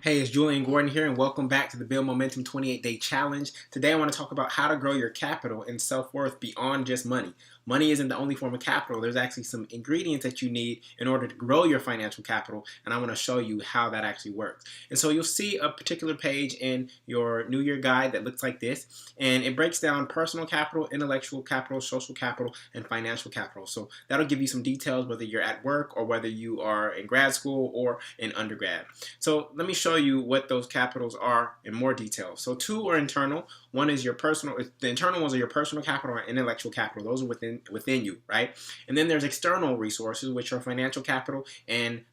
Hey, it's Julian Gordon here, and welcome back to the Build Momentum 28-Day Challenge. Today I want to talk about how to grow your capital and self-worth beyond just money. Money isn't the only form of capital. There's actually some ingredients that you need in order to grow your financial capital, and I want to show you how that actually works. And so you'll see a particular page in your New Year guide that looks like this, and it breaks down personal capital, intellectual capital, social capital, and financial capital. So that'll give you some details whether you're at work or whether you are in grad school or in undergrad. So let me show you what those capitals are in more detail. So two are internal. One is your personal, the internal ones are your personal capital and intellectual capital. Those are within you, right? And then there's external resources, which are financial capital and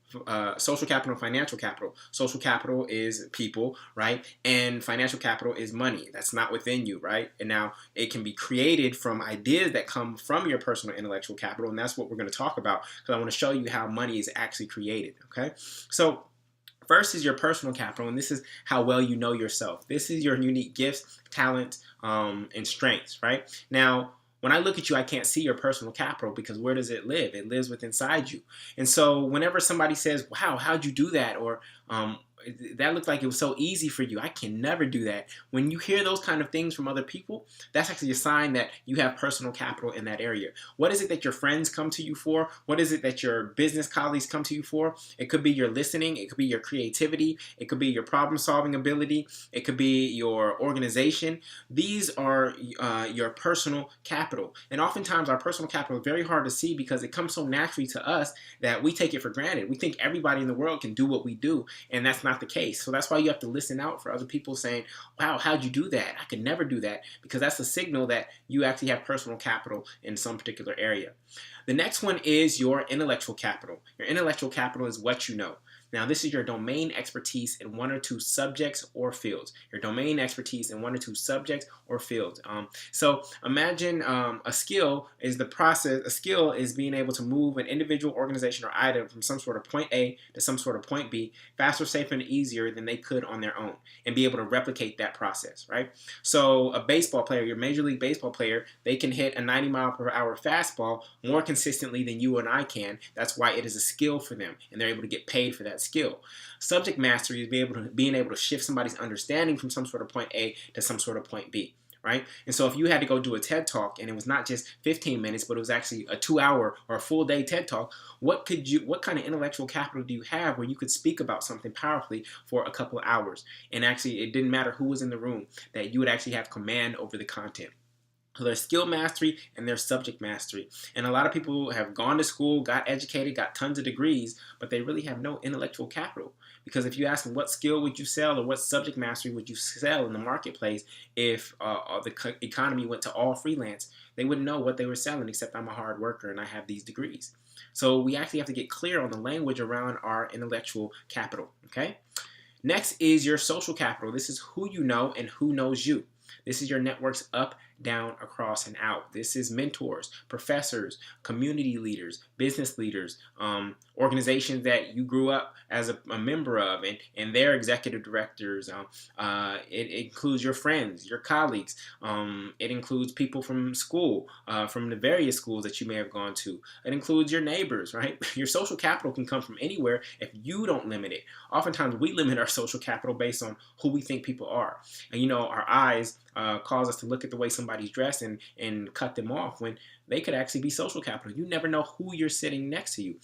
social capital and financial capital. Social capital is people, right? And financial capital is money. That's not within you, right? And now it can be created from ideas that come from your personal intellectual capital, and that's what we're going to talk about because I want to show you how money is actually created, okay? So first is your personal capital, and this is how well you know yourself. This is your unique gifts, talents, and strengths, right? Now, when I look at you, I can't see your personal capital because where does it live? It lives within inside you. And so whenever somebody says, wow, how'd you do that? Or that looked like it was so easy for you. I can never do that. When you hear those kind of things from other people, that's actually a sign that you have personal capital in that area. What is it that your friends come to you for? What is it that your business colleagues come to you for? It could be your listening. It could be your creativity. It could be your problem-solving ability. It could be your organization. These are your personal capital. And oftentimes our personal capital is very hard to see because it comes so naturally to us that we take it for granted. We think everybody in the world can do what we do, and that's not the case. So that's why you have to listen out for other people saying, wow, how'd you do that? I could never do that, because that's a signal that you actually have personal capital in some particular area. The next one is your intellectual capital. Your intellectual capital is what you know. Now, this is your domain expertise in one or two subjects or fields. Your domain expertise in one or two subjects or fields. So imagine a skill is the process. A skill is being able to move an individual, organization, or item from some sort of point A to some sort of point B faster, safer, and easier than they could on their own, and be able to replicate that process, right? So a baseball player, your Major League Baseball player, they can hit a 90-mile-per-hour fastball more consistently than you and I can. That's why it is a skill for them, and they're able to get paid for that skill. Subject mastery is being able to shift somebody's understanding from some sort of point A to some sort of point B, right? And so if you had to go do a TED Talk and it was not just 15 minutes, but it was actually a 2-hour or a full day TED Talk, what kind of intellectual capital do you have where you could speak about something powerfully for a couple of hours? And actually, it didn't matter who was in the room, that you would actually have command over the content. So there's skill mastery and there's subject mastery. And a lot of people have gone to school, got educated, got tons of degrees, but they really have no intellectual capital. Because if you ask them what skill would you sell or what subject mastery would you sell in the marketplace if the economy went to all freelance, they wouldn't know what they were selling except I'm a hard worker and I have these degrees. So we actually have to get clear on the language around our intellectual capital, okay? Next is your social capital. This is who you know and who knows you. This is your networks up, down, across, and out. This is mentors, professors, community leaders, business leaders, organizations that you grew up as a member of, and their executive directors. It includes your friends, your colleagues. It includes people from school, from the various schools that you may have gone to. It includes your neighbors, right? Your social capital can come from anywhere if you don't limit it. Oftentimes, we limit our social capital based on who we think people are. And you know, our eyes cause us to look at the way somebody's dressed and cut them off when they could actually be social capital. You never know who you're sitting next to you.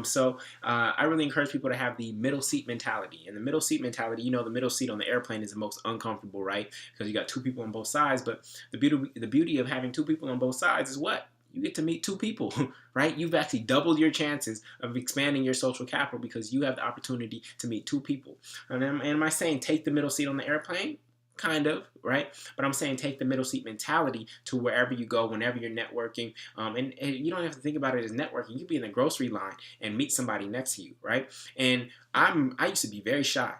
So I really encourage people to have the middle seat mentality. And the middle seat mentality, you know, the middle seat on the airplane is the most uncomfortable, right? Because you got two people on both sides. But the beauty of having two people on both sides is what? You get to meet two people, right? You've actually doubled your chances of expanding your social capital because you have the opportunity to meet two people. And am I saying take the middle seat on the airplane? Kind of, right? But I'm saying take the middle seat mentality to wherever you go, whenever you're networking. And you don't have to think about it as networking. You could be in the grocery line and meet somebody next to you, right? And I used to be very shy.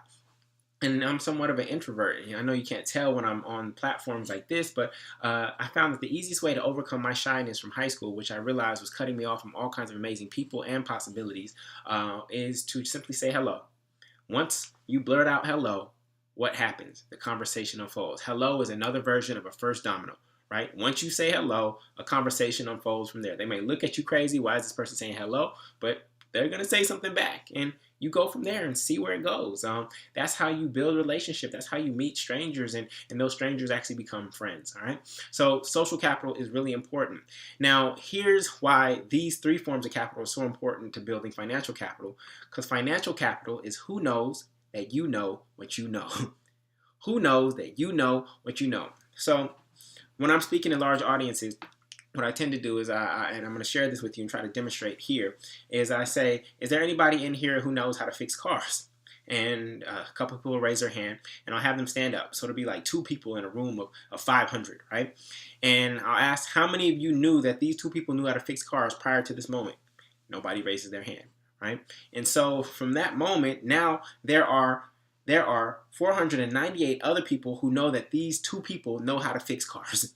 And I'm somewhat of an introvert. I know you can't tell when I'm on platforms like this, but I found that the easiest way to overcome my shyness from high school, which I realized was cutting me off from all kinds of amazing people and possibilities, is to simply say hello. Once you blurt out hello, what happens? The conversation unfolds. Hello is another version of a first domino, right? Once you say hello, a conversation unfolds from there. They may look at you crazy. Why is this person saying hello? But they're going to say something back. And you go from there and see where it goes. That's how you build a relationship. That's how you meet strangers, and those strangers actually become friends. All right. So social capital is really important. Now, here's why these three forms of capital are so important to building financial capital. Because financial capital is who knows that you know what you know. Who knows that you know what you know. So when I'm speaking to large audiences, what I tend to do is, and I'm going to share this with you and try to demonstrate here, is I say, is there anybody in here who knows how to fix cars? And a couple people will raise their hand, and I'll have them stand up. So it'll be like 2 people in a room of 500, right? And I'll ask, how many of you knew that these 2 people knew how to fix cars prior to this moment? Nobody raises their hand, right? And so from that moment, now there are 498 other people who know that these 2 people know how to fix cars,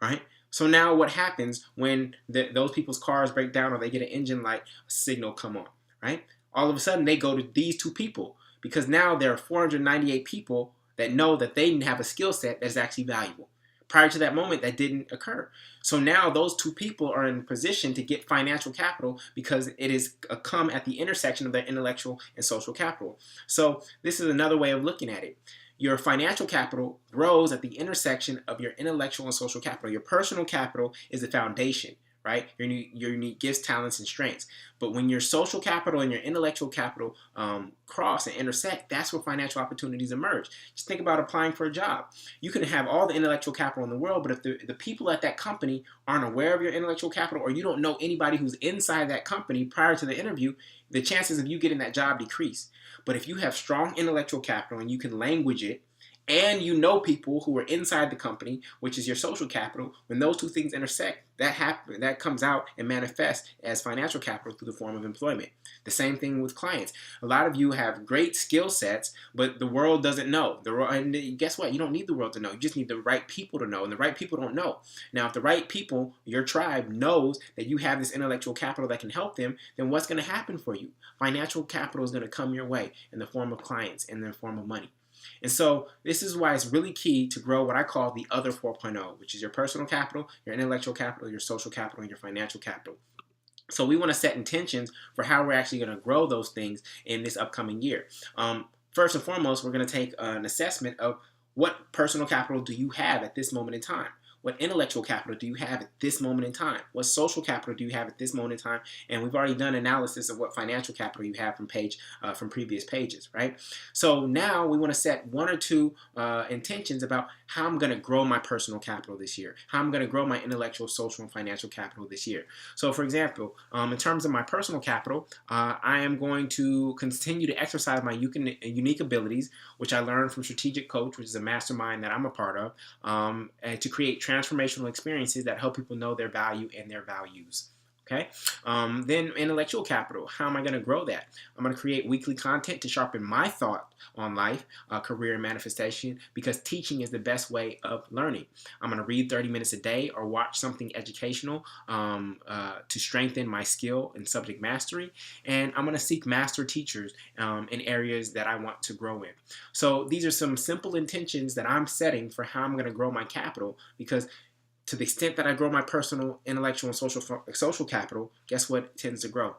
right? So now what happens when those people's cars break down or they get an engine light signal come on, right? All of a sudden they go to these 2 people, because now there are 498 people that know that they have a skill set that's actually valuable. Prior to that moment, that didn't occur. So now those 2 people are in position to get financial capital because it is come at the intersection of their intellectual and social capital. So this is another way of looking at it. Your financial capital grows at the intersection of your intellectual and social capital. Your personal capital is the foundation, right? Your unique gifts, talents, and strengths. But when your social capital and your intellectual capital cross and intersect, that's where financial opportunities emerge. Just think about applying for a job. You can have all the intellectual capital in the world, but if the people at that company aren't aware of your intellectual capital, or you don't know anybody who's inside that company prior to the interview, the chances of you getting that job decrease. But if you have strong intellectual capital and you can language it, and you know people who are inside the company, which is your social capital, when those 2 things intersect, that comes out and manifests as financial capital through the form of employment. The same thing with clients. A lot of you have great skill sets, but the world doesn't know. And guess what? You don't need the world to know. You just need the right people to know, and the right people don't know. Now, if the right people, your tribe, knows that you have this intellectual capital that can help them, then what's going to happen for you? Financial capital is going to come your way in the form of clients, in the form of money. And so this is why it's really key to grow what I call the other 4.0, which is your personal capital, your intellectual capital, your social capital, and your financial capital. So we want to set intentions for how we're actually going to grow those things in this upcoming year. First and foremost, we're going to take an assessment of what personal capital do you have at this moment in time? What intellectual capital do you have at this moment in time? What social capital do you have at this moment in time? And we've already done analysis of what financial capital you have from previous pages, right? So now we want to set 1 or 2 intentions about how I'm going to grow my personal capital this year, how I'm going to grow my intellectual, social, and financial capital this year. So for example, in terms of my personal capital, I am going to continue to exercise my unique abilities, which I learned from Strategic Coach, which is a mastermind that I'm a part of, and to create transformational experiences that help people know their value and their values. Okay. Then intellectual capital. How am I going to grow that? I'm going to create weekly content to sharpen my thought on life, career, and manifestation, because teaching is the best way of learning. I'm going to read 30 minutes a day or watch something educational to strengthen my skill and subject mastery. And I'm going to seek master teachers in areas that I want to grow in. So these are some simple intentions that I'm setting for how I'm going to grow my capital, because to the extent that I grow my personal, intellectual, and social capital, guess what tends to grow?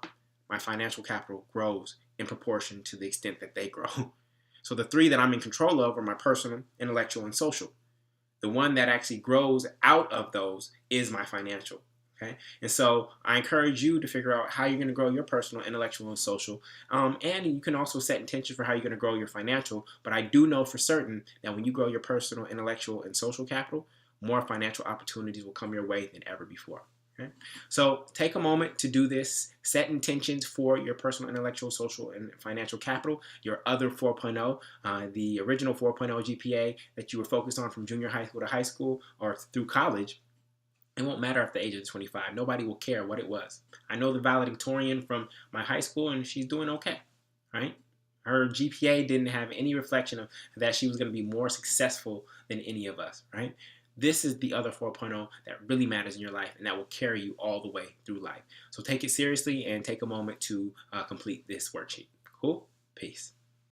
My financial capital grows in proportion to the extent that they grow. So the 3 that I'm in control of are my personal, intellectual, and social. The one that actually grows out of those is my financial. Okay? And so I encourage you to figure out how you're going to grow your personal, intellectual, and social. And you can also set intentions for how you're going to grow your financial. But I do know for certain that when you grow your personal, intellectual, and social capital, more financial opportunities will come your way than ever before. Okay? So take a moment to do this. Set intentions for your personal, intellectual, social, and financial capital, your other 4.0, the original 4.0 GPA that you were focused on from junior high school to high school or through college. It won't matter if the age is 25. Nobody will care what it was. I know the valedictorian from my high school, and she's doing okay, right? Her GPA didn't have any reflection of that she was going to be more successful than any of us, right? This is the other 4.0 that really matters in your life, and that will carry you all the way through life. So take it seriously and take a moment to complete this worksheet. Cool? Peace.